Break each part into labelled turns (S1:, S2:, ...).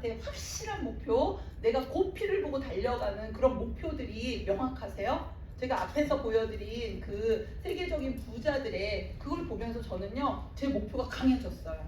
S1: 여러분한테 확실한 목표, 내가 고피를 보고 달려가는 그런 목표들이 명확하세요? 제가 앞에서 보여드린 그 세계적인 부자들의 그걸 보면서 저는요, 제 목표가 강해졌어요.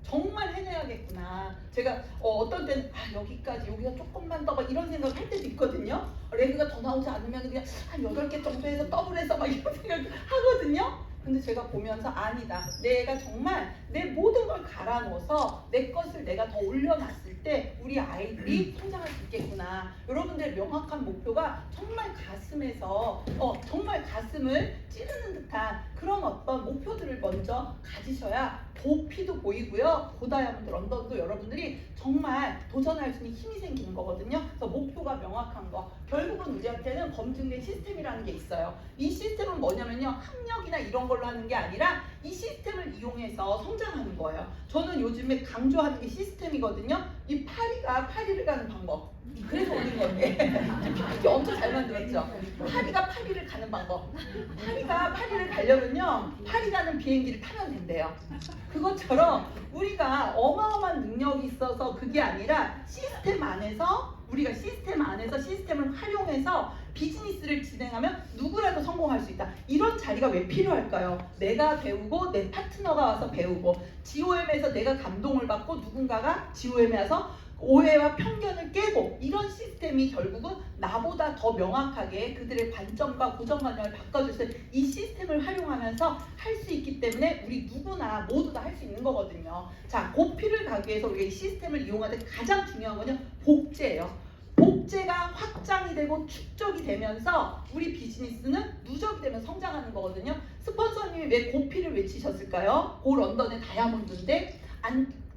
S1: 정말 해내야겠구나. 제가 어떤 때는 여기까지, 여기서 조금만 더 막 이런 생각을 할 때도 있거든요. 레그가 더 나오지 않으면 그냥 한 8개 정도 해서 더블해서 막 이런 생각을 하거든요. 근데 제가 보면서 아니다. 내가 정말 내 모든 걸 갈아넣어서 내 것을 내가 더 올려놨을 때 우리 아이들이 성장할 수 있겠구나. 여러분들의 명확한 목표가 정말 가슴에서 정말 가슴을 찌르는 듯한 그런 어떤 목표들을 먼저 가지셔야 고피도 보이고요. 고다이아몬드 런던도 여러분들이 정말 도전할 수 있는 힘이 생기는 거거든요. 그래서 목표가 명확한 거. 결국은 우리한테는 검증된 시스템이라는 게 있어요. 이 시스템은 뭐냐면요. 학력이나 이런 걸로 하는 게 아니라 이 시스템을 이용해서 성장하는 거예요. 저는 요즘에 강조하는 게 시스템이거든요. 이 파리를 가는 방법. 그래서 올린 건데 PPT 엄청 잘 만들었죠. 파리가 파리를 가는 방법. 파리가 파리를 가려면요. 파리 가는 비행기를 타면 된대요. 그것처럼 우리가 어마어마한 능력이 있어서 그게 아니라 시스템 안에서 우리가 시스템 안에서 시스템을 활용해서 비즈니스를 진행하면 누구라도 성공할 수 있다. 이런 자리가 왜 필요할까요? 내가 배우고 내 파트너가 와서 배우고 GOM에서 내가 감동을 받고 누군가가 GOM에 와서 오해와 편견을 깨고 이런 시스템이 결국은 나보다 더 명확하게 그들의 관점과 고정관념을 바꿔줄 이 시스템을 활용하면서 할 수 있기 때문에 우리 누구나 모두 다 할 수 있는 거거든요. 자, 고피를 가기 위해서 우리가 이 시스템을 이용하는데 가장 중요한 건요. 복제예요. 복제가 확장이 되고 축적이 되면서 우리 비즈니스는 누적이 되면 성장하는 거거든요. 스폰서님이 왜 고피를 외치셨을까요? 고 런던의 다이아몬드인데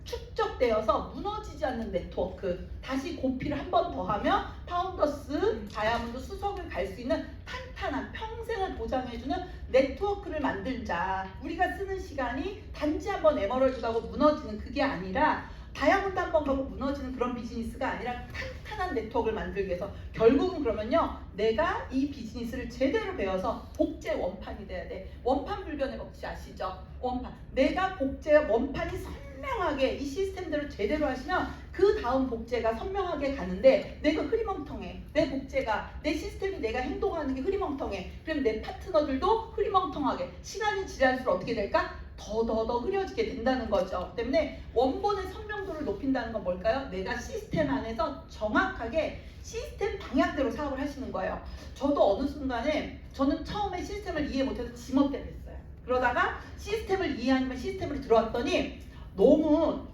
S1: 축적되어서 무너지지 않는 네트워크, 다시 고피를 한 번 더 하면 파운더스, 다이아몬드 수석을 갈 수 있는 탄탄한 평생을 보장해주는 네트워크를 만들자. 우리가 쓰는 시간이 단지 한 번 에머럴드 가고 무너지는 그게 아니라 다이아몬드 한 번 가고 무너지는 그런 비즈니스가 아니라 탄탄한 네트워크를 만들기 위해서 결국은 그러면요, 내가 이 비즈니스를 제대로 배워서 복제 원판이 돼야 돼. 원판 불변의 법칙 아시죠? 원판. 내가 복제 원판이 선명하게 이 시스템대로 제대로 하시면 그 다음 복제가 선명하게 가는데 내가 흐리멍텅해. 내 복제가, 내 시스템이 내가 행동하는 게 흐리멍텅해. 그럼 내 파트너들도 흐리멍텅하게. 시간이 지날수록 어떻게 될까? 더 흐려지게 된다는 거죠. 때문에 원본의 선명도를 높인다는 건 뭘까요? 내가 시스템 안에서 정확하게 시스템 방향대로 사업을 하시는 거예요. 저도 어느 순간에 저는 처음에 시스템을 이해 못해서 지멋대로 했어요. 그러다가 시스템을 이해하면 시스템으로 들어왔더니 너무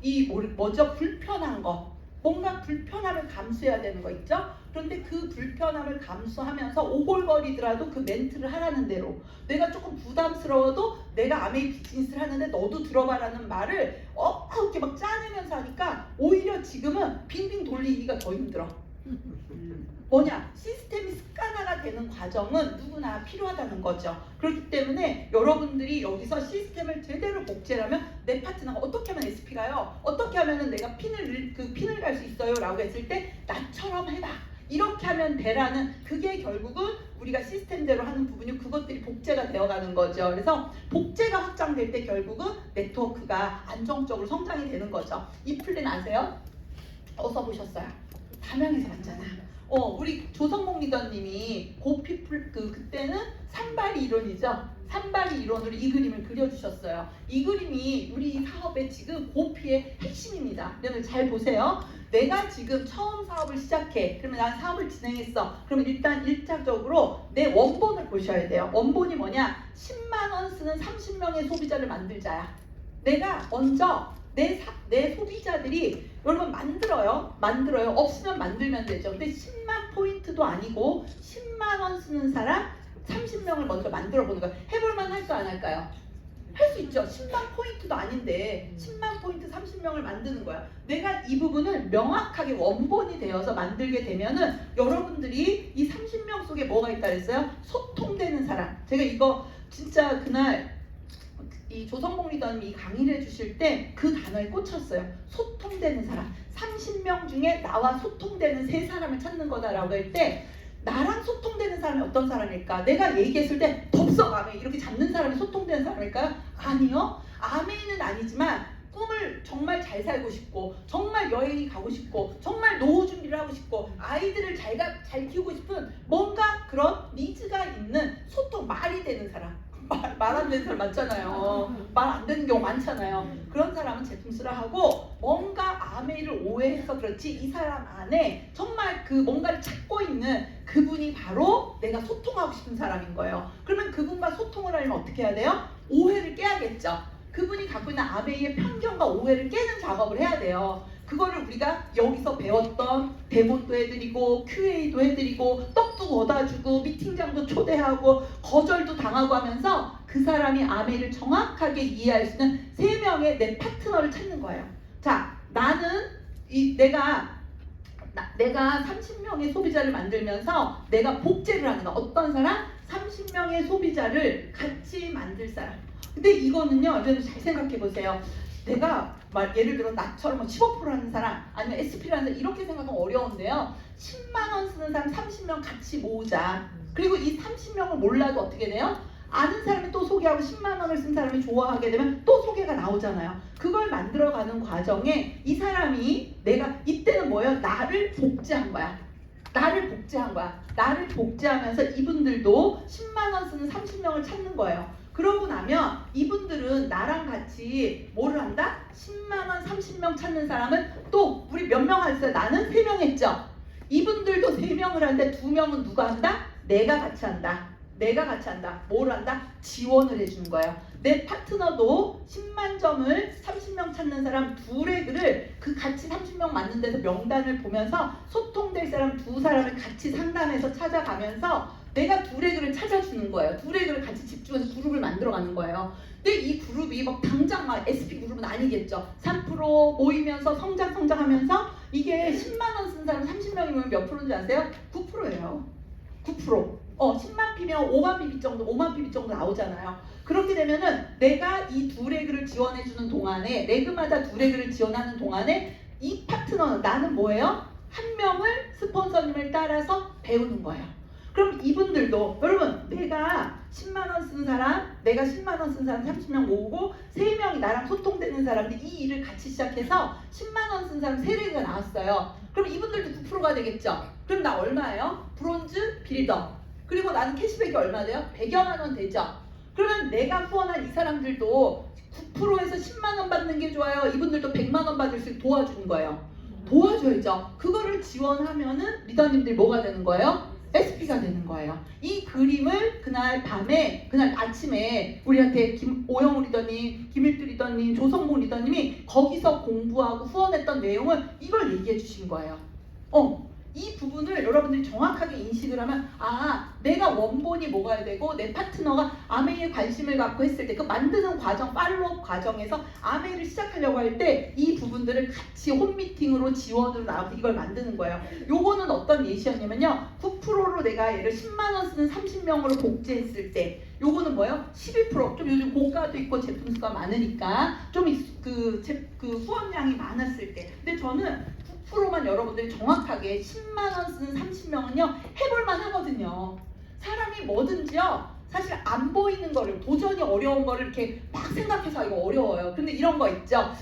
S1: 불편한 거, 뭔가 불편함을 감수해야 되는 거 있죠? 그런데 그 불편함을 감수하면서 오골거리더라도 그 멘트를 하라는 대로, 내가 조금 부담스러워도 내가 아메이 비즈니스를 하는데 너도 들어봐라는 말을 이렇게 막 짜내면서 하니까 오히려 지금은 빙빙 돌리기가 더 힘들어. 뭐냐? 시스템이 습관화가 되는 과정은 누구나 필요하다는 거죠. 그렇기 때문에 여러분들이 여기서 시스템을 제대로 복제하면 내 파트너가 어떻게 하면 SP가요? 어떻게 하면 내가 핀을 갈 수 있어요? 라고 했을 때 나처럼 해봐. 이렇게 하면 되라는, 그게 결국은 우리가 시스템대로 하는 부분이 그것들이 복제가 되어가는 거죠. 그래서 복제가 확장될 때 결국은 네트워크가 안정적으로 성장이 되는 거죠. 이 플랜 아세요? 어디서 보셨어요? 담양에서 봤잖아. 우리 조성목 리더님이 그때는 산발이 이론이죠. 산발이 이론으로 이 그림을 그려주셨어요. 이 그림이 우리 사업의 지금 고피의 핵심입니다. 여러분 잘 보세요. 내가 지금 처음 사업을 시작해. 그러면 난 사업을 진행했어. 그러면 일단 1차적으로 내 원본을 보셔야 돼요. 원본이 뭐냐? 10만 원 쓰는 30명의 소비자를 만들자야. 내가 먼저 내 소비자들이 여러분 만들어요. 없으면 만들면 되죠. 근데 10만 포인트도 아니고 10만 원 쓰는 사람 30명을 먼저 만들어 보는 거예요. 해볼만 할까 안 할까요? 할 수 있죠. 10만 포인트도 아닌데 10만 포인트 30명을 만드는 거야. 내가 이 부분을 명확하게 원본이 되어서 만들게 되면은 여러분들이 이 30명 속에 뭐가 있다 그랬어요? 소통되는 사람. 제가 이거 진짜 그날 이 조성봉 리더님이 강의를 해주실 때 그 단어에 꽂혔어요. 소통되는 사람. 30명 중에 나와 소통되는 3사람을 찾는 거다라고 할 때 나랑 소통되는 사람이 어떤 사람일까? 내가 얘기했을 때 덥석 아메 이렇게 잡는 사람이 소통되는 사람일까요? 아니요. 아메이는 아니지만 꿈을 정말 잘 살고 싶고 정말 여행이 가고 싶고 정말 노후 준비를 하고 싶고 아이들을 잘 키우고 싶은 뭔가 그런 니즈가 있는 소통, 말이 되는 사람, 말 안 되는 사람 많잖아요. 말 안 되는 경우 많잖아요. 그런 사람은 제품 쓰라 하고, 뭔가 아메이를 오해해서 그렇지 이 사람 안에 정말 그 뭔가를 찾고 있는 그분이 바로 내가 소통하고 싶은 사람인 거예요. 그러면 그분과 소통을 하려면 어떻게 해야 돼요? 오해를 깨야겠죠. 그분이 갖고 있는 아메이의 편견과 오해를 깨는 작업을 해야 돼요. 그거를 우리가 여기서 배웠던 데모도 해드리고 QA도 해드리고 떡도 얻어주고 미팅장도 초대하고 거절도 당하고 하면서 그 사람이 아메이를 정확하게 이해할 수 있는 3명의 내 파트너를 찾는 거예요. 자, 나는 내가 30명의 소비자를 만들면서 내가 복제를 하는 거야. 어떤 사람? 30명의 소비자를 같이 만들 사람. 근데 이거는요, 여러분 잘 생각해 보세요. 내가 예를 들어 나처럼 15% 하는 사람 아니면 SP를 하는 사람 이렇게 생각하면 어려운데요. 10만 원 쓰는 사람 30명 같이 모으자. 그리고 이 30명을 몰라도 어떻게 돼요? 아는 사람이 또 소개하고 10만 원을 쓴 사람이 좋아하게 되면 또 소개가 나오잖아요. 그걸 만들어가는 과정에 이 사람이 내가 이때는 뭐예요? 나를 복제한 거야. 나를 복제하면서 이분들도 10만 원 쓰는 30명을 찾는 거예요. 그러고 나면 이분들은 나랑 같이 뭐를 한다? 10만 원 30명 찾는 사람은 또 우리 몇 명 했어요? 나는 3명 했죠. 이분들도 3명을 하는데 2명은 누가 한다? 내가 같이 한다. 뭘 한다? 지원을 해주는 거예요. 내 파트너도 10만 점을 30명 찾는 사람 둘의 글을 그 같이 30명 맞는 데서 명단을 보면서 소통될 사람 2사람을 같이 상담해서 찾아가면서 내가 둘의 글을 찾아주는 거예요. 둘의 글을 같이 집중해서 그룹을 만들어가는 거예요. 근데 이 그룹이 막 당장 막 SP 그룹은 아니겠죠. 3% 모이면서 성장하면서 이게 10만 원 쓴 사람 30명이면 몇 프로인지 아세요? 9%예요. 9%. 10만 피면 5만 PB 정도 나오잖아요. 그렇게 되면은 내가 이 둘의 글을 지원해주는 동안에 레그마다 둘의 글을 지원하는 동안에 이 파트너는 나는 뭐예요? 한 명을 스폰서님을 따라서 배우는 거예요. 그럼 이분들도 여러분 내가 10만 원 쓴 사람 30명 모으고 3명이 나랑 소통되는 사람들 이 일을 같이 시작해서 10만 원 쓴 사람 3개가 나왔어요. 그럼 이분들도 9%가 되겠죠. 그럼 나 얼마예요? 브론즈 빌더. 그리고 나는 캐시백이 얼마 돼요? 100여만 원 되죠. 그러면 내가 후원한 이 사람들도 9%에서 10만 원 받는 게 좋아요? 이분들도 100만 원 받을 수 있게 도와주는 거예요. 도와줘야죠. 그거를 지원하면은 리더님들이 뭐가 되는 거예요? SP가 되는 거예요. 이 그림을 그날 아침에 우리한테 오영우 리더님, 김일두 리더님, 조성봉 리더님이 거기서 공부하고 후원했던 내용을 이걸 얘기해 주신 거예요. 이 부분을 여러분들이 정확하게 인식을 하면 내가 원본이 먹어야 되고 내 파트너가 아메이에 관심을 갖고 했을 때 그 만드는 과정, 팔로업 과정에서 아메이를 시작하려고 할 때 이 부분들을 같이 홈미팅으로 지원으로 나와서 이걸 만드는 거예요. 요거는 어떤 예시였냐면요. 9%로 내가 얘를 10만 원 쓰는 30명으로 복제했을 때 요거는 뭐예요? 12%. 좀 요즘 고가도 있고 제품 수가 많으니까 좀 그 후원량이 많았을 때. 근데 저는 9%만 여러분들이 정확하게 10만 원 쓰는 30명은요 해볼만 하거든요. 사람이 뭐든지요 사실 안 보이는 거를 도전이 어려운 거를 이렇게 막 생각해서 이거 어려워요. 근데 이런 거 있죠.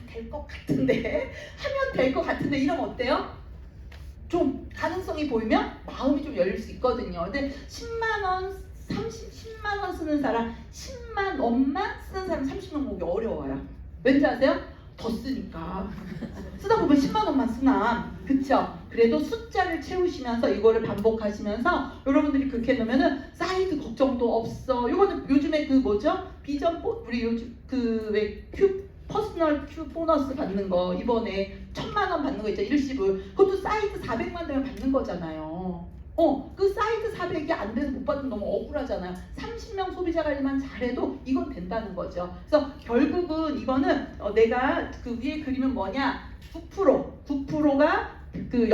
S1: 될 것 같은데 하면 될 것 같은데 이러면 어때요? 좀 가능성이 보이면 마음이 좀 열릴 수 있거든요. 근데 10만 원 쓰는 사람 10만 원만 쓰는 사람 30명 보기 어려워요. 왠지 아세요? 더 쓰니까 쓰다 보면 10만 원만 쓰나 그쵸? 그래도 숫자를 채우시면서 이거를 반복하시면서 여러분들이 그렇게 해놓으면은 사이드 걱정도 없어. 이거는 요즘에 그 뭐죠? 비전 우리 요즘 왜 퍼스널 큐 보너스 받는 거 이번에 1,000만 원 받는 거 있죠. 일시불. 그것도 사이드 400만 되면 받는 거잖아요. 그 사이드 400이 안 돼서 못 받으면 너무 억울하잖아요. 30명 소비자 관리만 잘해도 이건 된다는 거죠. 그래서 결국은 이거는 내가 그 위에 그림은 뭐냐? 9%가 그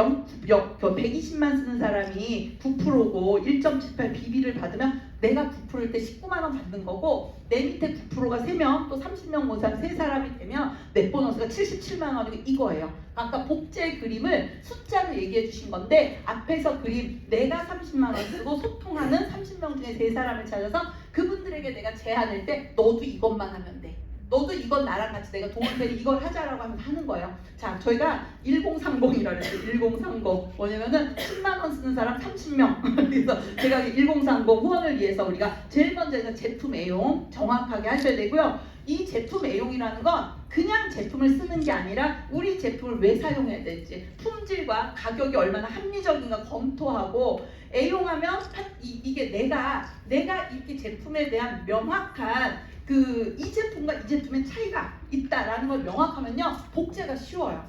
S1: 120만 쓰는 사람이 9%고 1.78 BB를 받으면 내가 9%일 때 19만 원 받는 거고 내 밑에 9%가 3명 또 30명 모은 사람 3사람이 되면 넷 보너스가 77만 원이고 이거예요. 아까 복제 그림을 숫자로 얘기해 주신 건데 앞에서 그림 내가 30만 원 쓰고 소통하는 30명 중에 3사람을 찾아서 그분들에게 내가 제안할 때 너도 이것만 하면 돼. 너도 이건 나랑 같이 내가 도움되는 이걸 하자라고 하면 하는 거예요. 자, 저희가 1030이라고 그랬어요. 1030 뭐냐면은 10만 원 쓰는 사람 30명. 그래서 제가 1030 후원을 위해서 우리가 제일 먼저 제품 애용 정확하게 하셔야 되고요. 이 제품 애용이라는 건 그냥 제품을 쓰는 게 아니라 우리 제품을 왜 사용해야 될지 품질과 가격이 얼마나 합리적인가 검토하고 애용하면 이게 내가 이 제품에 대한 명확한 이 제품과 이 제품의 차이가 있다라는 걸 명확하면요 복제가 쉬워요.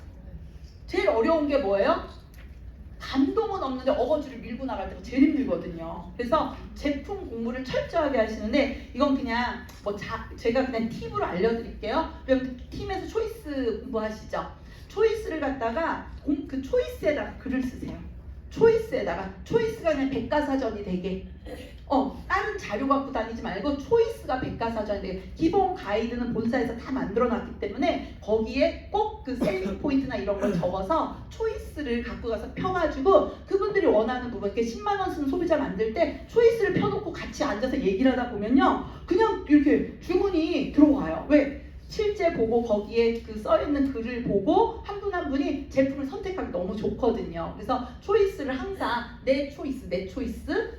S1: 제일 어려운 게 뭐예요? 감동은 없는데 어거지를 밀고 나갈 때가 제일 힘들거든요. 그래서 제품 공부를 철저하게 하시는데 이건 그냥 제가 그냥 팁으로 알려드릴게요. 그럼 팀에서 초이스 공부하시죠. 초이스를 갖다가 그 초이스에다가 글을 쓰세요. 초이스가 그냥 백과사전이 되게 다른 자료 갖고 다니지 말고 초이스가 백과사전이 되게 기본 가이드는 본사에서 다 만들어놨기 때문에 거기에 꼭 그 셀링 포인트나 이런 걸 적어서 초이스를 갖고 가서 펴가지고 그분들이 원하는 부분 이렇게 10만 원 쓰는 소비자 만들 때 초이스를 펴놓고 같이 앉아서 얘기를 하다 보면요 그냥 이렇게 주문이 들어와요. 왜? 실제 보고 거기에 그 써있는 글을 보고 한 분 한 분이 제품을 선택하기 너무 좋거든요. 그래서 초이스를 항상 내 초이스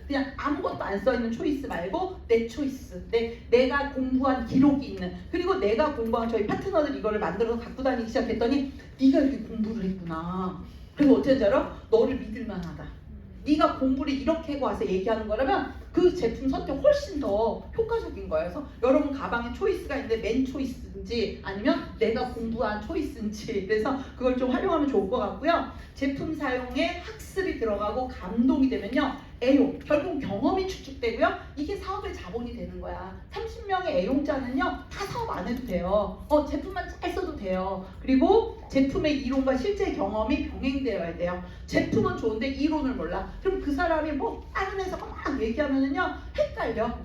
S1: 그냥 아무것도 안 써있는 초이스 말고 내 초이스 내가 공부한 기록이 있는 그리고 내가 공부한 저희 파트너들 이거를 만들어서 갖고 다니기 시작했더니 네가 이렇게 공부를 했구나. 그래서 어쩐지 알아? 너를 믿을 만하다. 네가 공부를 이렇게 하고 와서 얘기하는 거라면 그 제품 선택 훨씬 더 효과적인 거예요. 그래서 여러분 가방에 초이스가 있는데 맨 초이스인지 아니면 내가 공부한 초이스인지 그래서 그걸 좀 활용하면 좋을 것 같고요. 제품 사용에 학습이 들어가고 감동이 되면요. 애용, 결국 경험이 축적되고요. 이게 사업의 자본이 되는 거야. 30명의 애용자는요. 다 사업 안 해도 돼요. 제품만 잘 써도 돼요. 그리고 제품의 이론과 실제 경험이 병행되어야 돼요. 제품은 좋은데 이론을 몰라. 그럼 그 사람이 다른 회사가 막 얘기하면은요. 헷갈려.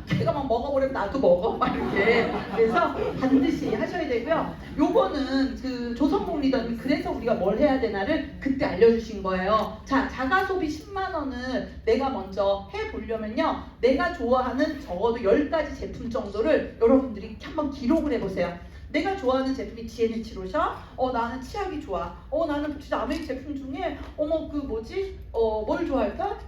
S1: 걔가 막 먹어버리면 나도 먹어. 막 이렇게. 그래서 반드시 하셔야 되고요. 요거는 그 조성목 리더님이 그래서 우리가 뭘 해야 되나를 그때 알려주신 거예요. 자, 자가소비 10만 원을 내가 먼저 해보려면요. 내가 좋아하는 적어도 10가지 제품 정도를 여러분들이 한번 기록을 해보세요. 내가 좋아하는 제품이 GNH 로션, 나는 치약이 좋아. 나는 진짜 아메리 제품 중에 뭘 좋아할까?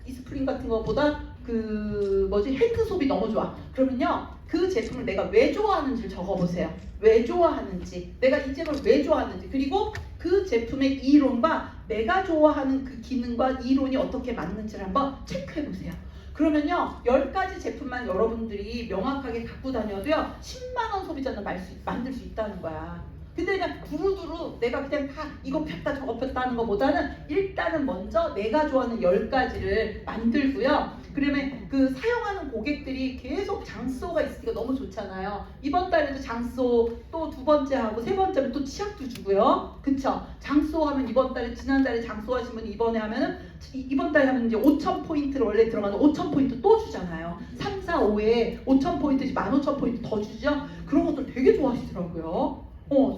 S1: 이스프링 같은 거보다 핸드소비 너무 좋아. 그러면요 그 제품을 내가 왜 좋아하는지를 적어보세요. 왜 좋아하는지, 내가 이 제품을 왜 좋아하는지, 그리고 그 제품의 이론과 내가 좋아하는 그 기능과 이론이 어떻게 맞는지를 한번 체크해보세요. 그러면요 10가지 제품만 여러분들이 명확하게 갖고 다녀도요 10만 원 소비자는 만들 수 있다는 거야. 근데 그냥 두루두루 내가 그냥 다 이거 폈다 저거 폈다 하는 것보다는 일단은 먼저 내가 좋아하는 10가지를 만들고요. 그러면 그 사용하는 고객들이 계속 장소가 있으니까 너무 좋잖아요. 이번 달에도 장소 또 두 번째 하고 세 번째 하면 또 치약도 주고요. 그쵸? 장소 하면 이번 달에 지난달에 장소 하신 분이 이번에 하면은 이번 달에 하면 이제 5,000포인트를 원래 들어가는 5,000포인트 또 주잖아요. 3, 4, 5에 5,000포인트, 15,000포인트 더 주죠? 그런 것들 되게 좋아하시더라고요.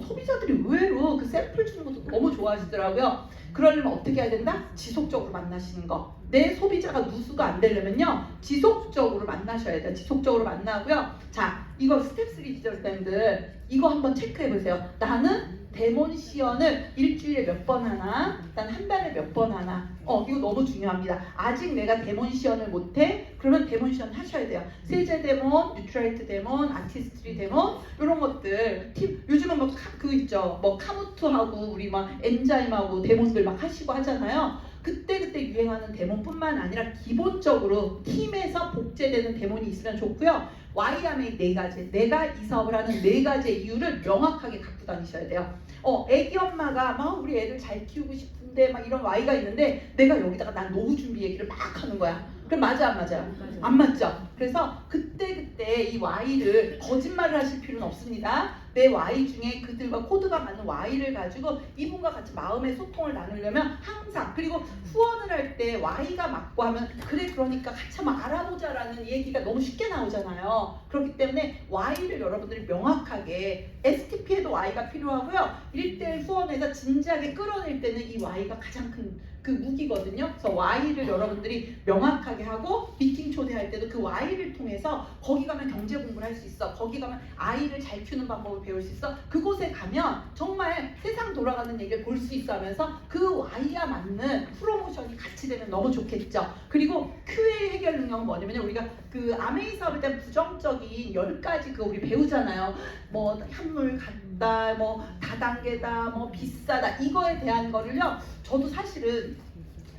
S1: 소비자들이 의외로 그 샘플 주는 것도 너무 좋아하시더라고요. 그러려면 어떻게 해야 된다? 지속적으로 만나시는 거. 내 소비자가 누수가 안 되려면요. 지속적으로 만나셔야 돼요. 지속적으로 만나고요. 자, 이거 스텝 3 디저트밴드 이거 한번 체크해 보세요. 나는 데몬시언을 일주일에 몇 번 하나, 난 한 달에 몇 번 하나. 이거 너무 중요합니다. 아직 내가 데몬시언을 못해? 그러면 데몬시언 하셔야 돼요. 세제 데몬, 뉴트라이트 데몬, 아티스트리 데몬 이런 것들. 요즘은 있죠. 카무트하고 우리 엔자임하고 데몬들 막 하시고 하잖아요. 그때 유행하는 데몬뿐만 아니라 기본적으로 팀에서 복제되는 데몬이 있으면 좋고요. Y하면 4가지. 내가 이 사업을 하는 4가지의 이유를 명확하게 갖고 다니셔야 돼요. 애기 엄마가 우리 애들 잘 키우고 싶은데 이런 Y가 있는데 내가 여기다가 난 노후 준비 얘기를 막 하는 거야. 그럼 맞아 안 맞아요? 안 맞죠? 그래서 그때 이 Y를 거짓말을 하실 필요는 없습니다. 내 Y 중에 그들과 코드가 맞는 Y를 가지고 이분과 같이 마음의 소통을 나누려면 항상 그리고 후원을 할 때 Y가 맞고 하면 그래 그러니까 같이 한번 알아보자라는 얘기가 너무 쉽게 나오잖아요. 그렇기 때문에 Y를 여러분들이 명확하게 STP에도 Y가 필요하고요. 1대1 후원에서 진지하게 끌어낼 때는 이 Y가 가장 큰 그 무기거든요. 그래서 Y를 여러분들이 명확하게 하고 미팅 초대할 때도 그 Y를 통해서 거기 가면 경제 공부를 할 수 있어. 거기 가면 아이를 잘 키우는 방법을 배울 수 있어. 그곳에 가면 정말 세상 돌아가는 얘기를 볼 수 있어 하면서 그 Y와 맞는 프로모션이 같이 되면 너무 좋겠죠. 그리고 QA 해결 능력은 뭐냐면 우리가 그 아메이 사업에 대한 부정적인 10가지 그거 우리 배우잖아요. 뭐 현물 같다, 뭐 다단계다, 뭐 비싸다 이거에 대한 거를요. 저도 사실은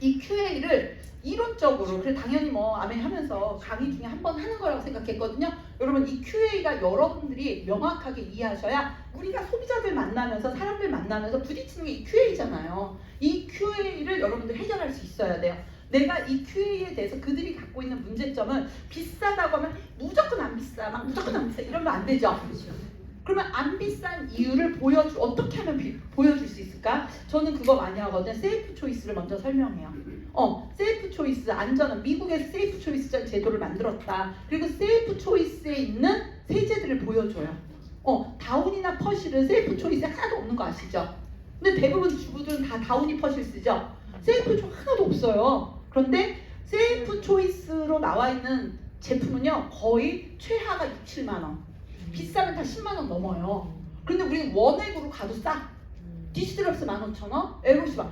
S1: 이 QA를 이론적으로 그래 당연히 뭐 아멘 하면서 강의 중에 한 번 하는 거라고 생각했거든요. 여러분 이 QA가 여러분들이 명확하게 이해하셔야 우리가 소비자들 만나면서 사람들 만나면서 부딪히는 게 이 QA잖아요. 이 QA를 여러분들 해결할 수 있어야 돼요. 내가 이 QA에 대해서 그들이 갖고 있는 문제점은 비싸다고 하면 무조건 안 비싸, 막 무조건 안 비싸 이러면 안 되죠. 그러면 안 비싼 이유를 어떻게 하면 보여줄 수 있을까? 저는 그거 많이 하거든요. 세이프 초이스를 먼저 설명해요. 세이프 초이스 안전은 미국에서 세이프 초이스 제도를 만들었다. 그리고 세이프 초이스에 있는 세제들을 보여줘요. 다운이나 퍼실은 세이프 초이스에 하나도 없는 거 아시죠? 근데 대부분 주부들은 다 다운이 퍼실 쓰죠. 세이프 초이스 하나도 없어요. 그런데 세이프 초이스로 나와 있는 제품은요 거의 최하가 6, 7만 원. 비싸면 다 10만 원 넘어요. 그런데 우리는 원액으로 가도 싸. 디시드럽스 15,000원, 에로스 다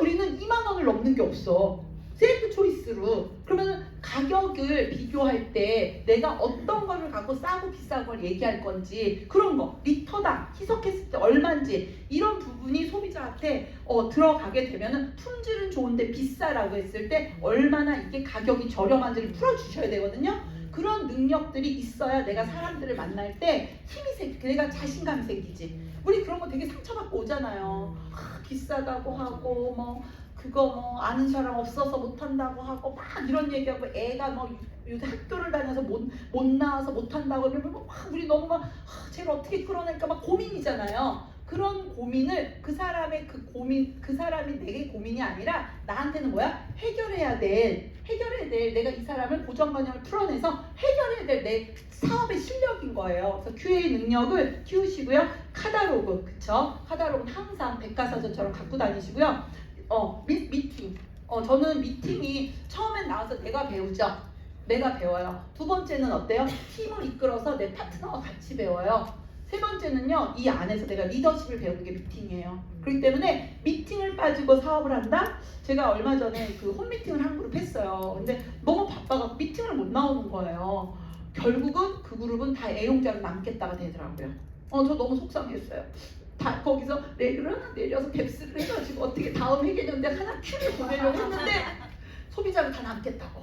S1: 우리는 2만 원을 넘는 게 없어. 세이프 초이스로. 그러면 가격을 비교할 때 내가 어떤 거를 갖고 싸고 비싼 걸 얘기할 건지 그런 거, 리터당 희석했을 때 얼마인지 이런 부분이 소비자한테 들어가게 되면은 품질은 좋은데 비싸라고 했을 때 얼마나 이게 가격이 저렴한지를 풀어주셔야 되거든요. 그런 능력들이 있어야 내가 사람들을 만날 때 힘이 생기고 내가 자신감이 생기지. 우리 그런 거 되게 상처받고 오잖아요. 비싸다고 하고 뭐 그거 뭐 아는 사람 없어서 못한다고 하고 막 이런 얘기하고 애가 뭐 학교를 다녀서 못 나와서 못한다고 그러면 막 우리 너무 막 쟤를 어떻게 끌어낼까 막 고민이잖아요. 그런 고민을 그 사람의 그 사람이 내게 고민이 아니라 나한테는 뭐야? 해결해야 될 내가 이 사람을 고정관념을 풀어내서 해결해야 될 내 사업의 실력인 거예요. 그래서 QA 능력을 키우시고요. 카다로그, 그쵸? 카다로그는 항상 백과사전처럼 갖고 다니시고요. 미팅. 저는 미팅이 처음엔 나와서 내가 배우죠. 내가 배워요. 두 번째는 어때요? 팀을 이끌어서 내 파트너와 같이 배워요. 세 번째는요, 이 안에서 내가 리더십을 배우는 게 미팅이에요. 그렇기 때문에 미팅을 빠지고 사업을 한다? 제가 얼마 전에 그 홈미팅을 한 그룹 했어요. 근데 너무 바빠서 미팅을 못 나오는 거예요. 결국은 그 그룹은 다 애용자로 남겠다가 되더라고요. 저 너무 속상했어요. 다 거기서 내려서 뎁스를 해가지고 어떻게 다음 회계연대 하나 큐를 보내려고 했는데 소비자를 다 남겠다고.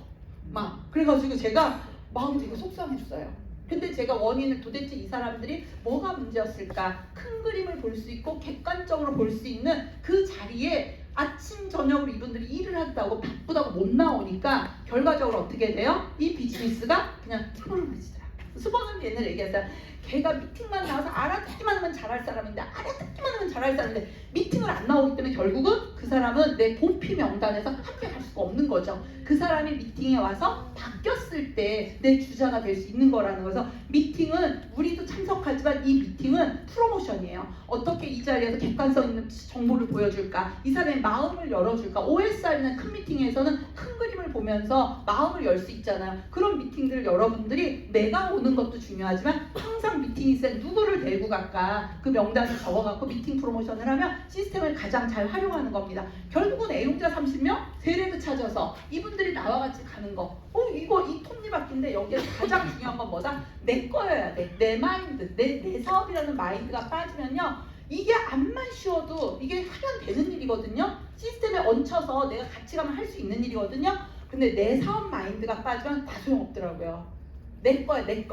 S1: 막 그래가지고 제가 마음이 되게 속상했어요. 근데 제가 원인을 도대체 이 사람들이 뭐가 문제였을까? 큰 그림을 볼 수 있고 객관적으로 볼 수 있는 그 자리에 아침 저녁으로 이분들이 일을 한다고 바쁘다고 못 나오니까 결과적으로 어떻게 돼요? 이 비즈니스가 그냥 흐물흐물해지더라. 수번은 옛날에 얘기했어요. 걔가 미팅만 나와서 알아듣기만 하면 잘할 사람인데 알아듣기만 하면 잘할 사람인데 미팅을 안 나오기 때문에 결국은 그 사람은 내 보피 명단에서 함께 갈 수가 없는 거죠. 그 사람이 미팅에 와서 바뀌었을 때 내 주자가 될 수 있는 거라는 거죠. 미팅은 우리도 참석하지만 이 미팅은 프로모션이에요. 어떻게 이 자리에서 객관성 있는 정보를 보여줄까? 이 사람의 마음을 열어줄까? OSR이나 큰 미팅에서는 큰 그림을 보면서 마음을 열 수 있잖아요. 그런 미팅들 여러분들이 내가 오는 것도 중요하지만 항상 미팅이 있어야 누구를 데리고 갈까? 그 명단을 적어갖고 미팅 프로모션을 하면 시스템을 가장 잘 활용하는 겁니다. 결국은 애용자 30명? 세레드 찾아서 이분들이 나와 같이 가는 거. 이 톱니바퀴인데 여기에 가장 중요한 건 뭐다? 내 거여야 돼. 내 마인드, 내 사업이라는 마인드가 빠지면요. 이게 암만 쉬워도 이게 하면 되는 일이거든요. 시스템에 얹혀서 내가 같이 가면 할 수 있는 일이거든요. 근데 내 사업 마인드가 빠지면 다 소용없더라고요. 내 거야, 내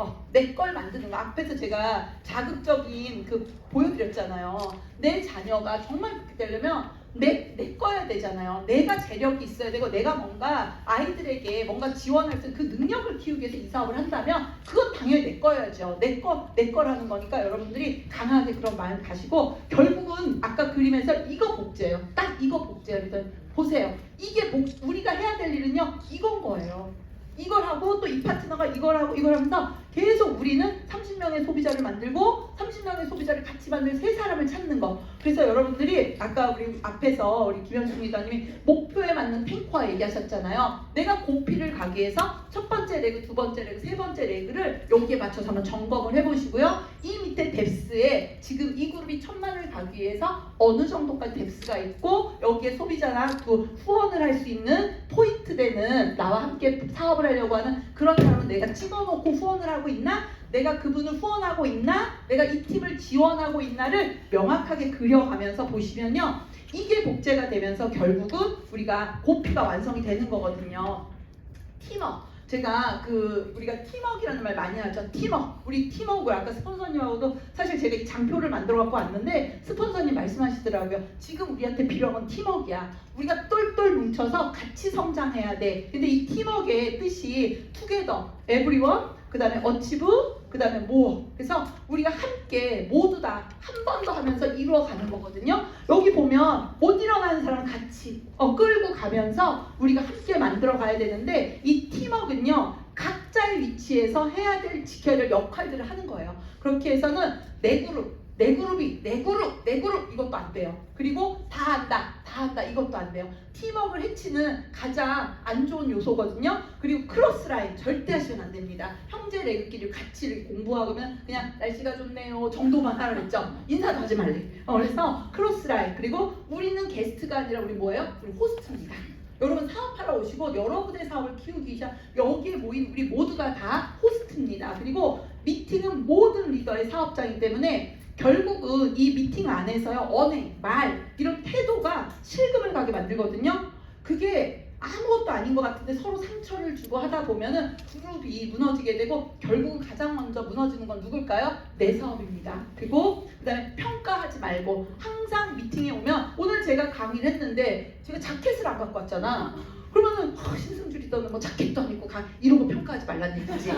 S1: 걸 만드는 거. 앞에서 제가 자극적인 보여드렸잖아요. 내 자녀가 정말 그렇게 되려면 내 거야 되잖아요. 내가 재력이 있어야 되고 내가 뭔가 아이들에게 뭔가 지원할 수 있는 그 능력을 키우기 위해서 이 사업을 한다면 그건 당연히 내 거야죠. 내 거라는 거니까 여러분들이 강하게 그런 마음 가시고 결국은 아까 그림에서 이거 복제예요. 딱 이거 복제예요. 보세요. 이게 우리가 해야 될 일은요. 이건 거예요. 이걸 하고 또 이 파트너가 이걸 하고 이걸 하면서 계속 우리는 30명의 소비자를 만들고 30명의 소비자를 같이 만들 세 사람을 찾는 거. 그래서 여러분들이 아까 우리 앞에서 우리 김현숙 리더님이 목표에 맞는 탱커 얘기하셨잖아요. 내가 고피를 가기 위해서 첫 번째 레그, 두 번째 레그, 세 번째 레그를 여기에 맞춰서 한번 점검을 해보시고요. 이 밑에 뎁스에 지금 이 그룹이 1000만을 가기 위해서 어느 정도까지 뎁스가 있고 여기에 소비자나 또 후원을 할 수 있는 포인트 되는 나와 함께 사업을 하려고 하는 그런 사람은 내가 찍어놓고 후원을 하고 있나? 내가 그분을 후원하고 있나? 내가 이 팀을 지원하고 있나를 명확하게 그려가면서 보시면요. 이게 복제가 되면서 결국은 우리가 고피가 완성이 되는 거거든요. 팀워크. 제가 우리가 팀워크라는 말 많이 하죠. 팀워크. 우리 팀워크 아까 스폰서님하고도 사실 제가 이 장표를 만들어 갖고 왔는데 스폰서님 말씀하시더라고요. 지금 우리한테 필요한 건 팀워크야. 우리가 똘똘 뭉쳐서 같이 성장해야 돼. 근데 이 팀워크의 뜻이 together, everyone, 그 다음에 achieve, 그 다음에 more. 그래서 우리가 함께 모두 다 한 번 더 하면서 이루어가는 거거든요. 여기 보면 못 일어나는 사람은 같이 끌고 가면서 우리가 함께 만들어 가야 되는데 이 팀워크는요. 각자의 위치에서 해야 될 지켜야 될 역할들을 하는 거예요. 그렇게 해서는 내 그룹 이것도 안 돼요. 그리고 다 한다 이것도 안 돼요. 팀워크를 해치는 가장 안 좋은 요소거든요. 그리고 크로스라인 절대 하시면 안 됩니다. 형제 레그끼리 같이 공부하면 그냥 날씨가 좋네요 정도만 하라 그랬죠. 인사도 하지 말래. 그래서 크로스라인. 그리고 우리는 게스트가 아니라 우리 뭐예요? 우리 호스트입니다. 여러분 사업하러 오시고 여러분의 사업을 키우기 위해 여기에 모인 우리 모두가 다 호스트입니다. 그리고 미팅은 모든 리더의 사업장이기 때문에 결국은 이 미팅 안에서요 언행, 말 이런 태도가 실금을 가게 만들거든요. 그게 아무것도 아닌 것 같은데 서로 상처를 주고 하다 보면은 그룹이 무너지게 되고 결국은 가장 먼저 무너지는 건 누굴까요? 내 사업입니다. 그리고 그다음에 평가하지 말고 항상 미팅에 오면 오늘 제가 강의를 했는데 제가 자켓을 안 갖고 왔잖아. 그러면은 신승주 리더는 뭐 자켓도 안 입고 이런 거 평가하지 말라는 얘기지.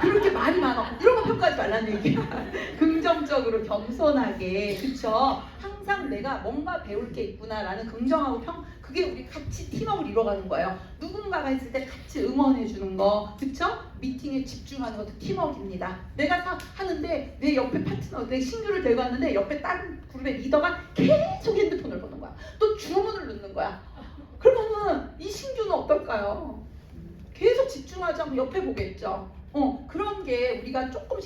S1: 그렇게 말이 많아. 이런 거 평가하지 말라는 얘기야. 긍정적으로 겸손하게 그쵸? 항상 내가 뭔가 배울 게 있구나라는 긍정하고 그게 우리 같이 팀워크를 이뤄가는 거예요. 누군가가 있을 때 같이 응원해 주는 거 그쵸? 미팅에 집중하는 것도 팀워크입니다. 내가 하는데 내 옆에 파트너, 내 신규를 데리고 왔는데 옆에 다른 그룹의 리더가 계속 핸드폰을 보는 거야. 또 주문을 넣는 거야. 그러면은 이 신규는 어떨까요? 계속 집중하지 않고 옆에 보겠죠. 그런 게 우리가 조금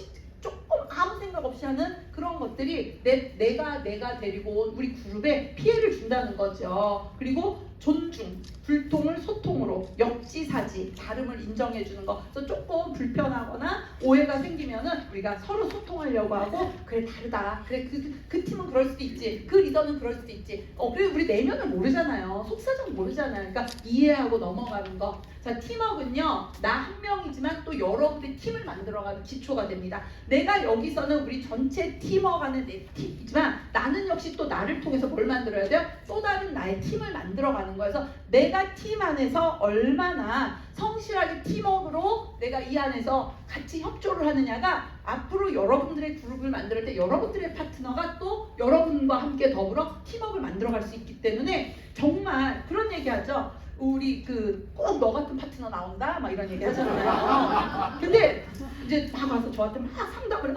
S1: 아무 생각 없이 하는 그런 것들이 내가 데리고 온 우리 그룹에 피해를 준다는 거죠. 그리고 존중, 불통을 소통으로, 역지사지, 다름을 인정해 주는 거. 그래서 조금 불편하거나 오해가 생기면은 우리가 서로 소통하려고 하고 그래 다르다. 그래 그 팀은 그럴 수도 있지. 그 리더는 그럴 수도 있지. 그리고 우리 내면을 모르잖아요. 속사정 모르잖아요. 그러니까 이해하고 넘어가는 거. 자, 팀워크는요. 나 한 명이지만 또 여러분의 팀을 만들어가는 기초가 됩니다. 내가 여기서는 우리 전체 팀워크 하는 내 팀이지만 나는 역시 또 나를 통해서 뭘 만들어야 돼요? 또 다른 나의 팀을 만들어가는 거여서 내가 팀 안에서 얼마나 성실하게 팀워크로 내가 이 안에서 같이 협조를 하느냐가 앞으로 여러분들의 그룹을 만들 때 여러분들의 파트너가 또 여러분과 함께 더불어 팀워크를 만들어갈 수 있기 때문에 정말 그런 얘기하죠. 우리 꼭 너 같은 파트너 나온다 막 이런 얘기 하잖아요. 근데 이제 막 와서 저한테 막 상담을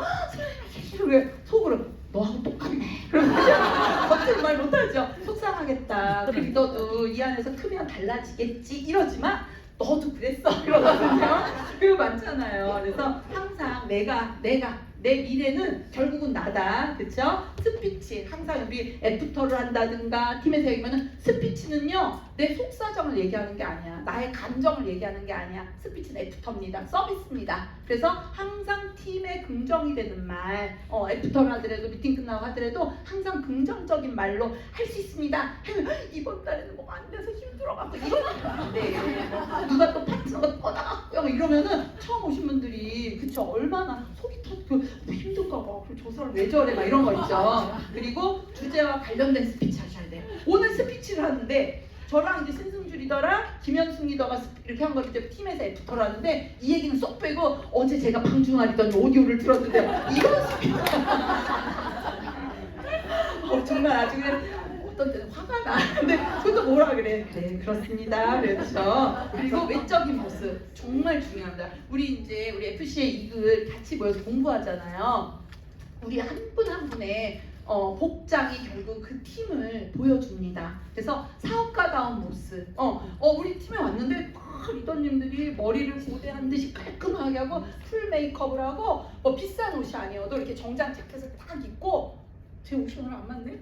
S1: 왜 속으로 너하고 똑같네. 그러면 겉으로 말 못하죠. 속상하겠다. 그 리더도 이 안에서 크면 달라지겠지 이러지만 너도 그랬어 이러거든요. 그거 많잖아요. 그래서 항상 내가 내 미래는 결국은 나다. 그쵸? 스피치. 항상 우리 애프터를 한다든가 팀에서 얘기하면 스피치는요. 내 속사정을 얘기하는 게 아니야. 나의 감정을 얘기하는 게 아니야. 스피치는 애프터입니다. 서비스입니다. 그래서 항상 팀에 긍정이 되는 말 애프터를 하더라도 미팅 끝나고 하더라도 항상 긍정적인 말로 할 수 있습니다. 이번 달에는 뭐 안 돼서 힘들어갖고 이러면 네. 누가 또 파트너가 꺼나갔고요 이러면은 처음 오신 분들이 그쵸 얼마나 속이 힘든가 봐. 저 사람 왜 저래? 막 이런 거 있죠. 그리고 주제와 관련된 스피치 하셔야 돼요. 오늘 스피치를 하는데 저랑 이제 신승주 리더랑 김현숙 리더가 이렇게 한 걸 이제 팀에서 애프터를 하는데 이 얘기는 쏙 빼고 어제 제가 방중아 리더니 오디오를 들었는데 이런 스피치 정말 아주 그냥 어떤 때는 화가 나. 근데 그것도 뭐라 그래? 그래 그렇습니다. 그렇죠. 그리고 외적인 모습 정말 중요합니다. 우리 FCA 이글 같이 모여서 공부하잖아요. 우리 한 분 한 분의 복장이 결국 그 팀을 보여줍니다. 그래서 사업가다운 모습. 우리 팀에 왔는데 리더님들이 머리를 고대한 듯이 깔끔하게 하고 풀 메이크업을 하고 뭐 비싼 옷이 아니어도 이렇게 정장 자켓을 딱 입고 제 옷이 오늘 안 맞네?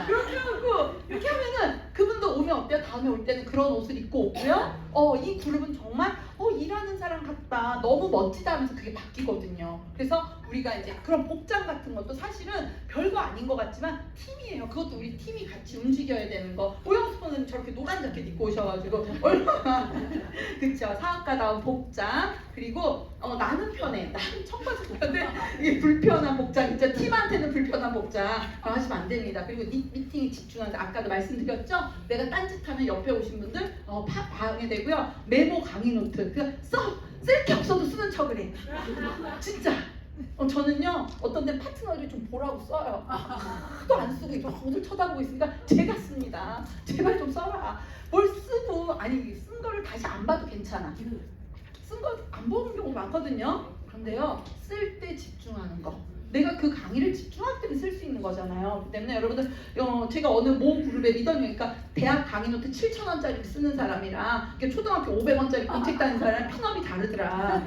S1: 그렇게 하고 이렇게 하면은 그분도 오면 어때요? 다음에 올 때는 그런 옷을 입고 오고요. 이 그룹은 정말 일하는 사람 같다, 너무 멋지다 하면서 그게 바뀌거든요. 그래서 우리가 이제 그런 복장 같은 것도 사실은 별거 아닌 것 같지만 팀이에요. 그것도 우리 팀이 같이 움직여야 되는 거. 오영수 선생님 저렇게 노란 자켓 입고 오셔가지고 얼마나 그쵸? 사업가다운 복장. 그리고 나는 편해. 나는 청바지 편해. 이게 불편한 복장 있죠? 팀한테는 불편한 복장 하시면 안 됩니다. 그리고 미팅에 집중하는데 아까도 말씀드렸죠? 내가 딴짓하면 옆에 오신 분들 방해되고요. 메모 강의 노트 쓸 게 없어도 쓰는 척을 해. 진짜. 저는요 어떤 데 파트너들이 좀 보라고 써요. 또 안 쓰고 이렇게 어딜 쳐다보고 있으니까 제가 씁니다. 제발 좀 써라. 뭘 쓰고 쓴 거를 다시 안 봐도 괜찮아. 쓴 거 안 보는 경우 많거든요. 그런데요 쓸 때 집중하는 거. 내가 그 강의를 집중할 때는 쓸 수 있는 거잖아요. 그렇기 때문에 여러분들 제가 어느 모 그룹의 리더니까 대학 강의 노트 7,000원짜리 쓰는 사람이랑 초등학교 500원짜리 공책 다니는 사람이랑 핀업이 다르더라.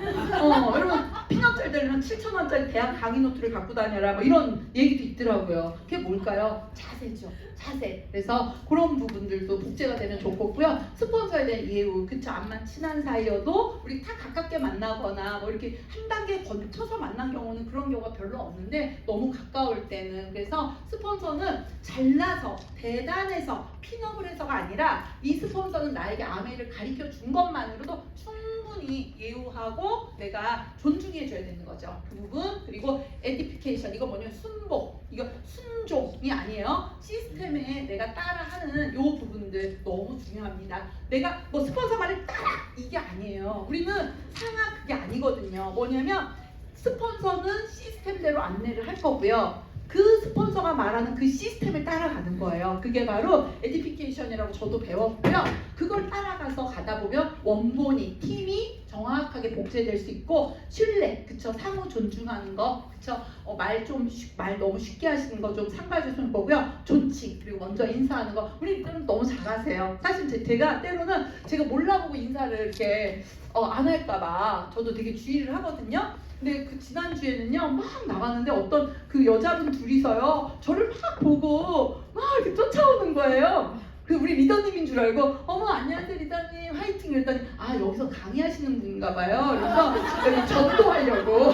S1: 여러분 핀업 잘 되려면 7,000원짜리 대학 강의 노트를 갖고 다녀라 뭐 이런 얘기도 있더라고요. 그게 뭘까요? 자세죠. 자세. 그래서 그런 부분들도 복제가 되면 좋겠고요. 스폰서에 대한 예우, 그쵸? 안만 친한 사이여도 우리 다 가깝게 만나거나 뭐 이렇게 한 단계 거쳐서 만난 경우는 그런 경우가 별로 없는데 너무 가까울 때는 그래서 스폰서는 잘나서 대단해서 핀업을 해서가 아니라 이 스폰서는 나에게 아메이를 가르쳐 준 것만으로도 충분히 예우하고 내가 존중해 줘야 되는 거죠. 그 부분. 그리고 에디피케이션, 이거 뭐냐면 순복, 이거 순종이 아니에요. 시스템에 내가 따라하는 요 부분들 너무 중요합니다. 내가 뭐 스폰서 말을 따라 이게 아니에요. 우리는 상하 그게 아니거든요. 뭐냐면 스폰서는 시스템대로 안내를 할 거고요. 그 스폰서가 말하는 그 시스템을 따라가는 거예요. 그게 바로 에디피케이션이라고 저도 배웠고요. 그걸 따라가서 가다 보면 원본이, 팀이 정확하게 복제될 수 있고 신뢰, 그쵸? 상호 존중하는 거, 그쵸? 말 너무 쉽게 하시는 거 좀 삼가주시는 거고요. 존칭, 그리고 먼저 인사하는 거. 우리 때는 너무 잘하세요. 사실 제가 때로는 제가 몰라보고 인사를 이렇게 안 할까봐 저도 되게 주의를 하거든요. 근데 그 지난주에는요 막 나갔는데 어떤 그 여자분 둘이서요 저를 막 보고 막 이렇게 쫓아오는 거예요. 그 우리 리더님인 줄 알고 어머 안녕하세요 리더님 화이팅 이랬더니 여기서 강의하시는 분인가 봐요. 그래서 여기 전도하려고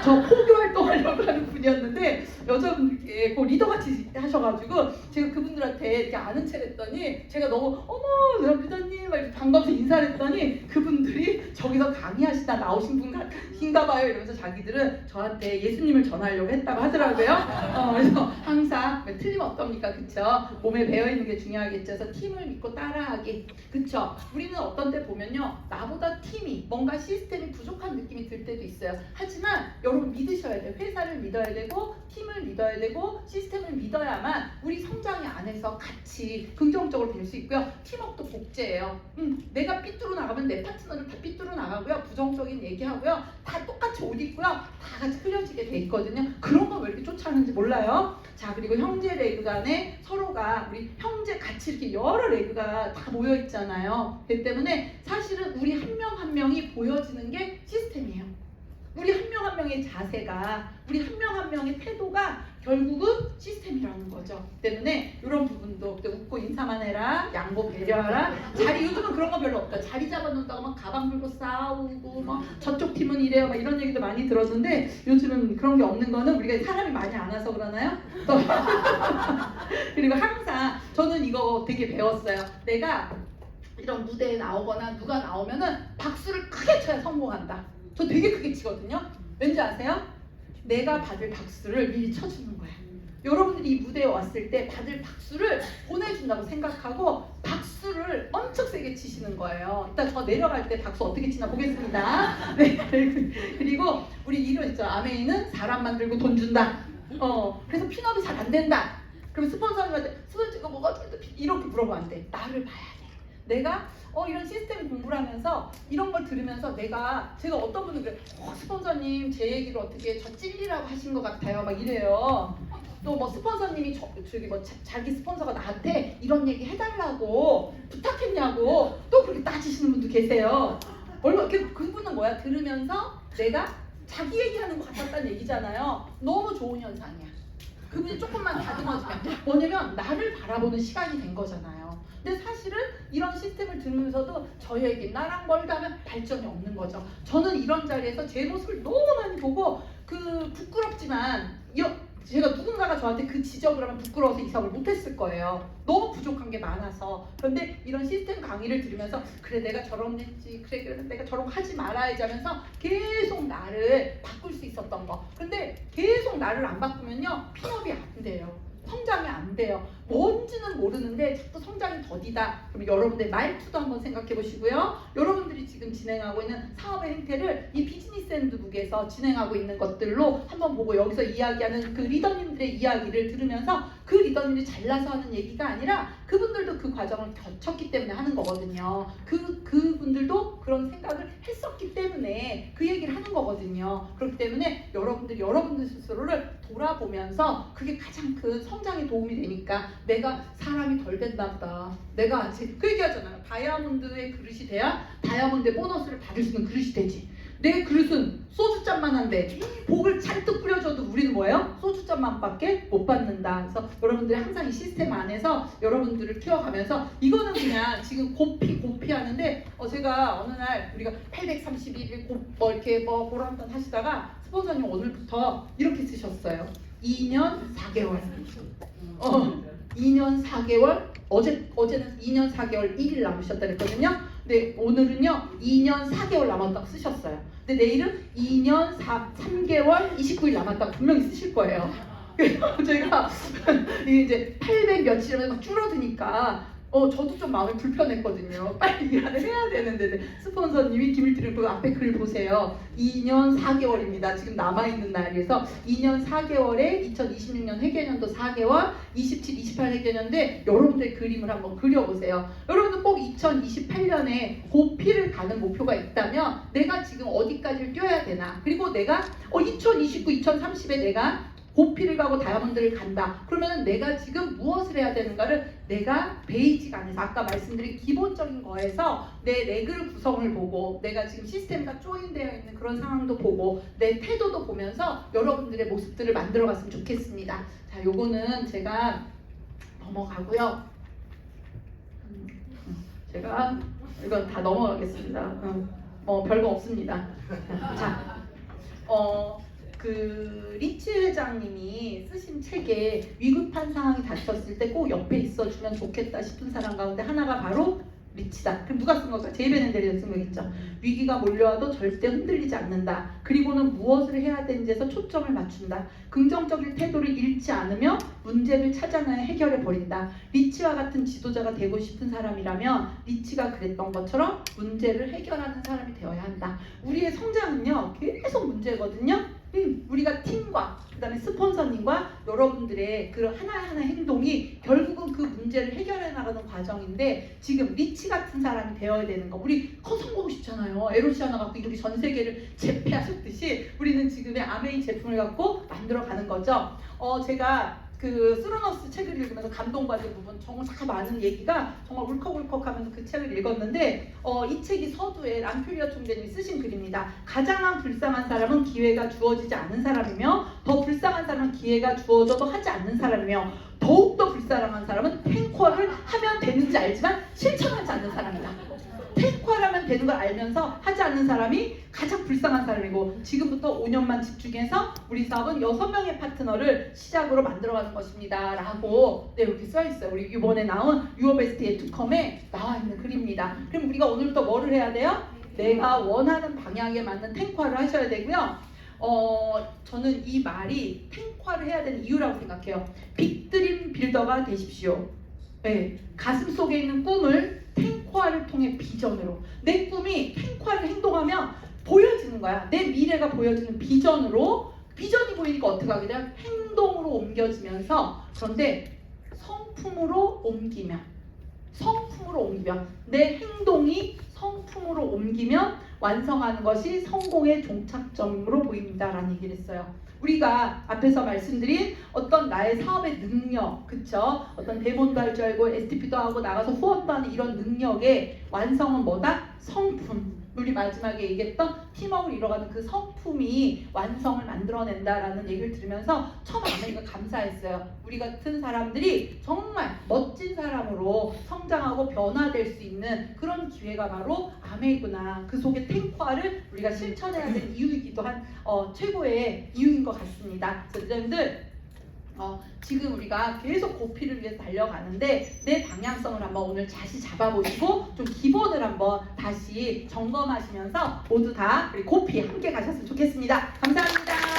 S1: 저 포교 활동하려고 하는 분이었는데 여자분들께 그 리더같이 하셔가지고 제가 그분들한테 이렇게 아는 체를 했더니 제가 너무 어머 리더님 막 이렇게 반가워서 인사를 했더니 그분들이 저기서 강의하시다 나오신 분 같은가 봐요 이러면서 자기들은 저한테 예수님을 전하려고 했다고 하더라고요. 그래서 항상 틀림없답니까 그쵸? 몸에 배어있는 게 중요하겠죠. 그래서 팀을 믿고 따라하기 그쵸? 우리는 어떤 때 보면요 나보다 팀이 뭔가 시스템이 부족한 느낌이 들 때도 있어요. 하지만 여러분 믿으셔야 돼요. 회사를 믿어야 되고 팀을 믿어야 되고 시스템을 믿어야만 우리 성장의 안에서 같이 긍정적으로 될 수 있고요. 팀워크도 복제예요. 내가 삐뚤어 나가면 내 파트너들 다 삐뚤어 나가고요. 부정적인 얘기하고요. 다 똑같이 옷 입고요. 다 같이 흐려지게 돼 있거든요. 그런 거 왜 이렇게 쫓아하는지 몰라요. 자 그리고 형제 레그 간에 서로가 우리 형제 같이 이렇게 여러 레그가 다 모여 있잖아요. 그렇기 때문에 사실은 우리 한 명 한 명이 보여지는 게 시스템이에요. 우리 한 명 한 명의 자세가 우리 한 명 한 명의 태도가 결국은 시스템이라는 거죠. 때문에 이런 부분도 웃고 인사만 해라, 양보 배려하라. 요즘은 그런 거 별로 없다. 자리 잡아놓는다고 막 가방 들고 싸우고 막 저쪽 팀은 이래요 막 이런 얘기도 많이 들었는데 요즘은 그런 게 없는 거는 우리가 사람이 많이 안 와서 그러나요? 또 그리고 항상 저는 이거 되게 배웠어요. 내가 이런 무대에 나오거나 누가 나오면은 박수를 크게 쳐야 성공한다. 저 되게 크게 치거든요. 왠지 아세요? 내가 받을 박수를 미리 쳐주는 거야. 여러분들이 이 무대에 왔을 때 받을 박수를 보내준다고 생각하고 박수를 엄청 세게 치시는 거예요. 일단 저 내려갈 때 박수 어떻게 치나 보겠습니다. 네. 그리고 우리 이름 있죠. 아메이는 사람 만들고 돈 준다. 그래서 핀업이 잘 안 된다. 그럼 스폰서님한테 스폰서 이거 뭐가 이렇게 물어보면 안 돼. 나를 봐야 돼. 내가 이런 시스템 공부를 하면서 이런 걸 들으면서 제가 어떤 분은 그래, 스폰서님 제 얘기를 어떻게 저 찔리라고 하신 것 같아요 막 이래요. 또 뭐 스폰서님이 자기 스폰서가 나한테 이런 얘기 해달라고 부탁했냐고 또 그렇게 따지시는 분도 계세요. 그분은 뭐야? 들으면서 내가 자기 얘기하는 것 같았다는 얘기잖아요. 너무 좋은 현상이야. 그분이 조금만 다듬어지면 뭐냐면 나를 바라보는 시간이 된 거잖아요. 근데 사실은 이런 시스템을 들으면서도 저에게 나랑 멀다면 발전이 없는 거죠. 저는 이런 자리에서 제 모습을 너무 많이 보고 부끄럽지만 제가 누군가가 저한테 그 지적을 하면 부끄러워서 이 사업을 못했을 거예요. 너무 부족한 게 많아서. 그런데 이런 시스템 강의를 들으면서 그래 내가 저런 했지, 그래 내가 저런 거 하지 말아야지 하면서 계속 나를 바꿀 수 있었던 거. 근데 계속 나를 안 바꾸면요 핀업이 안 돼요. 성장이 안 돼요. 뭔지는 모르는데 자꾸 성장이 더디다. 그럼 여러분들 말투도 한번 생각해 보시고요. 여러분들이 지금 진행하고 있는 사업의 행태를 이 비즈니스 핸드북에서 진행하고 있는 것들로 한번 보고 여기서 이야기하는 그 리더님들의 이야기를 들으면서 그 리더님이 잘나서 하는 얘기가 아니라 그분들도 그 과정을 거쳤기 때문에 하는 거거든요. 그분들도 그런 생각을 했었기 때문에 그 얘기를 하는 거거든요. 그렇기 때문에 여러분들 스스로를 돌아보면서 그게 가장 큰 성장에 도움이 되니까 내가 사람이 덜 됐나 보다. 내가 그 얘기하잖아요. 다이아몬드의 그릇이 돼야 다이아몬드의 보너스를 받을 수 있는 그릇이 되지. 내 그릇은 소주잔만 한데 복을 잔뜩 뿌려줘도 우리는 뭐예요? 소주잔만밖에 못 받는다. 그래서 여러분들이 항상 이 시스템 안에서 여러분들을 키워가면서 이거는 그냥 지금 고피 하는데 제가 어느 날 우리가 831일 이렇게 보러 한번 하시다가 스폰서님 오늘부터 이렇게 쓰셨어요. 2년 4개월. 2년 4개월 어제는 2년 4개월 1일 남으셨다 그랬거든요. 근데 오늘은요 2년 4개월 남았다고 쓰셨어요. 근데 내일은 2년 3개월 29일 남았다고 분명히 쓰실 거예요. 그래서 저희가 이제 800 며칠이면 막 줄어드니까 저도 좀 마음이 불편했거든요. 빨리 일을 해야 되는데 스폰서님이 김일트를 그 앞에 글 보세요. 2년 4개월입니다. 지금 남아있는 날에서 2년 4개월에 2026년 회계연도 4개월 27, 28 회계연도에 여러분들의 그림을 한번 그려보세요. 여러분들 꼭 2028년에 고피를 가는 목표가 있다면 내가 지금 어디까지를 뛰어야 되나, 그리고 내가 2029, 2030에 내가 고피를 가고 다이아몬드를 간다. 그러면 내가 지금 무엇을 해야 되는가를 내가 베이직 안에서 아까 말씀드린 기본적인 거에서 내 레그 구성을 보고 내가 지금 시스템과 조인되어 있는 그런 상황도 보고 내 태도도 보면서 여러분들의 모습들을 만들어 갔으면 좋겠습니다. 자, 요거는 제가 넘어가고요. 제가 이건 다 넘어가겠습니다. 별거 없습니다. 자, 리치 회장님이 쓰신 책에 위급한 상황이 닥쳤을 때 꼭 옆에 있어주면 좋겠다 싶은 사람 가운데 하나가 바로 리치다. 그럼 누가 쓴 걸까? 제이벤앤데리가 쓴 거겠죠. 위기가 몰려와도 절대 흔들리지 않는다. 그리고는 무엇을 해야 되는지에서 초점을 맞춘다. 긍정적인 태도를 잃지 않으며 문제를 찾아내야 해결해 버린다. 리치와 같은 지도자가 되고 싶은 사람이라면 리치가 그랬던 것처럼 문제를 해결하는 사람이 되어야 한다. 우리의 성장은요 계속 문제거든요. 우리가 팀과 그다음에 스폰서님과 여러분들의 그 하나하나 행동이 결국은 그 문제를 해결해 나가는 과정인데 지금 리치 같은 사람이 되어야 되는 거. 우리 성공하고 싶잖아요. 에로시아나 갖고 이렇게 전 세계를 제패하셨듯이 우리는 지금의 아메이 제품을 갖고 만들어가는 거죠. 제가 그 스루너스 책을 읽으면서 감동받은 부분 정말 다 많은 얘기가 정말 울컥울컥하면서 그 책을 읽었는데 이 책이 서두에 람퓨리아 총재님이 쓰신 글입니다. 가장 불쌍한 사람은 기회가 주어지지 않은 사람이며 더 불쌍한 사람은 기회가 주어져도 하지 않는 사람이며 더욱더 불쌍한 사람은 탱커를 하면 되는지 알지만 실천하지 않는 사람이다. 탱커라면 되는 걸 알면서 하지 않는 사람이 가장 불쌍한 사람이고 지금부터 5년만 집중해서 우리 사업은 6명의 파트너를 시작으로 만들어가는 것입니다 라고 이렇게 써있어요. 우리 이번에 나온 유어베스트 예투컴에 나와 있는 글입니다. 그럼 우리가 오늘부터 뭐를 해야 돼요? 내가 원하는 방향에 맞는 탱커를 하셔야 되고요. 저는 이 말이 탱커를 해야 되는 이유라고 생각해요. 빅드림 빌더가 되십시오. 네, 가슴 속에 있는 꿈을 탱커화를 통해 비전으로, 내 꿈이 탱커화를 행동하면 보여지는 거야. 내 미래가 보여지는 비전으로, 비전이 보이니까 어떻게 하게 돼요? 행동으로 옮겨지면서. 그런데 성품으로 옮기면, 성품으로 옮기면, 내 행동이 성품으로 옮기면 완성하는 것이 성공의 종착점으로 보입니다라는 얘기를 했어요. 우리가 앞에서 말씀드린 어떤 나의 사업의 능력, 그쵸? 어떤 대본도 할 줄 알고 STP도 하고 나가서 후원도 하는 이런 능력의 완성은 뭐다? 성품. 우리 마지막에 얘기했던 팀워크를 이뤄가는 그 성품이 완성을 만들어낸다라는 얘기를 들으면서 처음 아메리카 감사했어요. 우리 같은 사람들이 정말 멋진 사람으로 성장하고 변화될 수 있는 그런 기회가 바로 아메이구나. 그 속에 탱화를 우리가 실천해야 될 이유이기도 한 최고의 이유인 것 같습니다. 선생님들 지금 우리가 계속 고피를 위해서 달려가는데 내 방향성을 한번 오늘 다시 잡아보시고 좀 기본을 한번 다시 점검하시면서 모두 다 우리 고피 함께 가셨으면 좋겠습니다. 감사합니다.